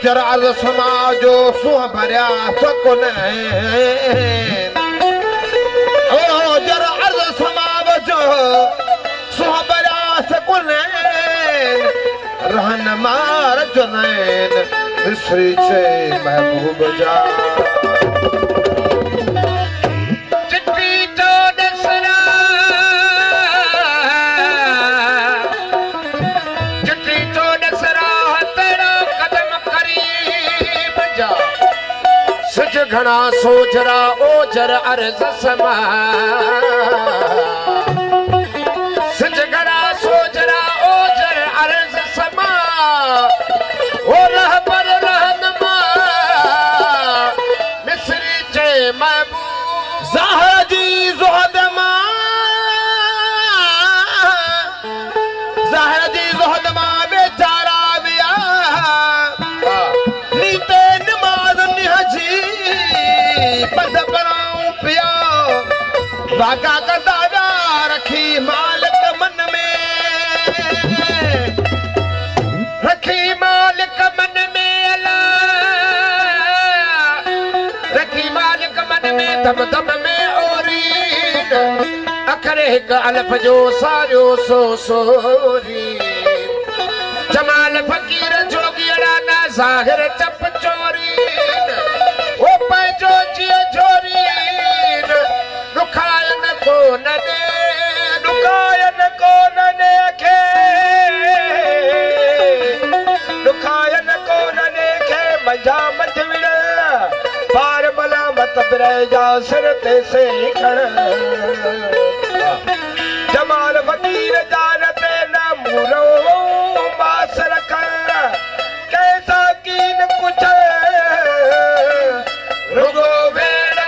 जरा अर्ज समाजो सुह भरिया सकुन ओ जरा अर्ज समाजो सुह भरिया सकुन रहन मार जुनैन विसरी छे महबूब जा चिट्ठी तो दसरा तेरा कदम करीब जा सच घना सोचरा ओजर अर्ज समा सच घना सोचरा ओजर अर्ज समा ओ रहबर रहनमा मिस्री चे महबूब ज़हर जी ज़ुहद मां ज़हर जी ज़ुहद मां बेचारा विया नीते नमाज निहजी पद पराऊं पिया बाका कंदा रखी मालिक मन में रखी मालिक मन में अला रखी मालिक मन में दम दम में ओरीन अखरे हिक अल्फ जो सारियो सो सोरी जमाल फकीर जोगियड़ा ना ज़ाहिर चप चोरीन ओ पंहिंजो जियो जोरीन दुखायन को न दे दुखायन को न दे खे दुखायन को न देखे मजा मच विड़ पार बला मत बिरे जा सिर ते से खड़ जमाल फकीर जानते न मूरो बास रखण कैसा कीन कुचल रुगो वेड़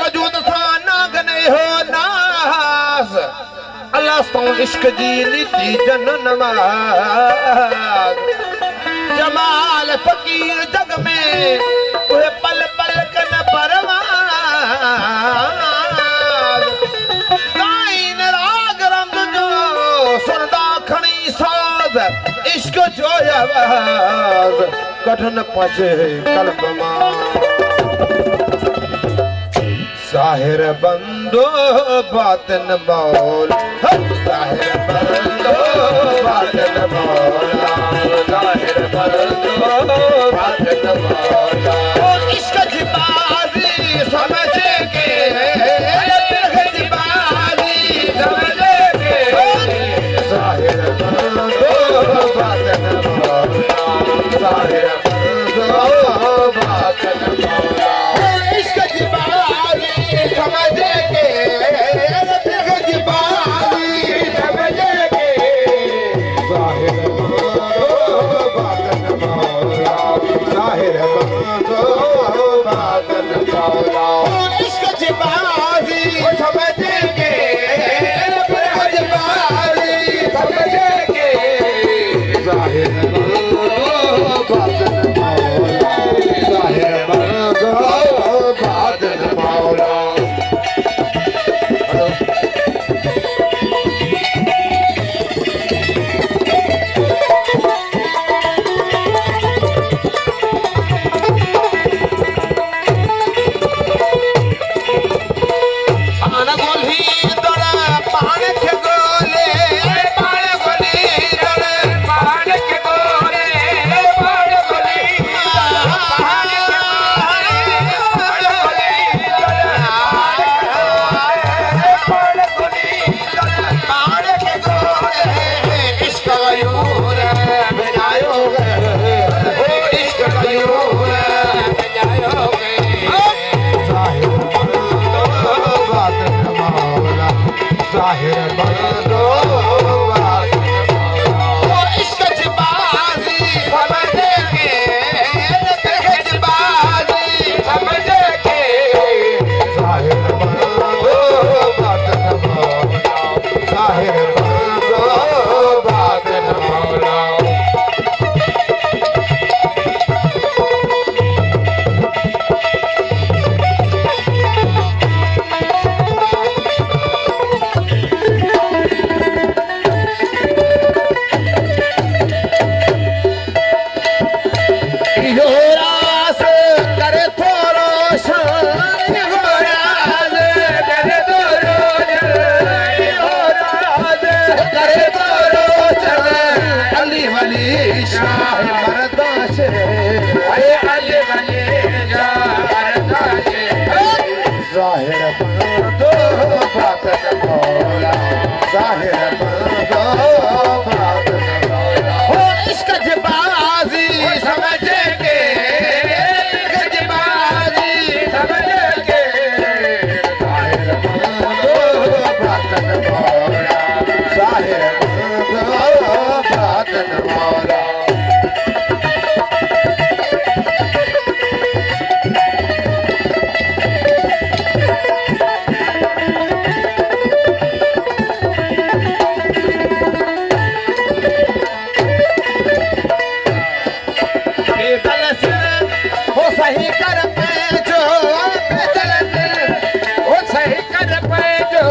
वजूद सां नागने हो नास अल्लाह तो इश्क जी नीति जन नमाज जमाल फकीर जग में उहे पल पल कन परवाज गाइन राग रंग जो सुनदा खणी साज इश्क जो आवाज कठन पचे कल्ब मां ज़ाहिर बंदो बातिन मौल ज़ाहिर बंदो बातिन मौला ज़ाहिर बंदो बातिन मौला ओ इश्क की बाजी समझ के इश्क की बाजी समझ के ज़ाहिर बंदो बातिन मौला ज़ाहिर बंदो बातिन मौला इश्क की बाजी समझ के अली वली शाह मरदा से अली वली शाह मरदा से जाहिर दो बात मौला जाहिर दो बात हो इश्क जबाजी समझ के गजबाजी समझ के जाहिर दो बात मौला जाहिर दो बात मौला सही कर पैजो वो सही कर पैजो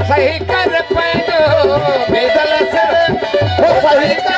सही कर पैजो बेदल से वो सही कर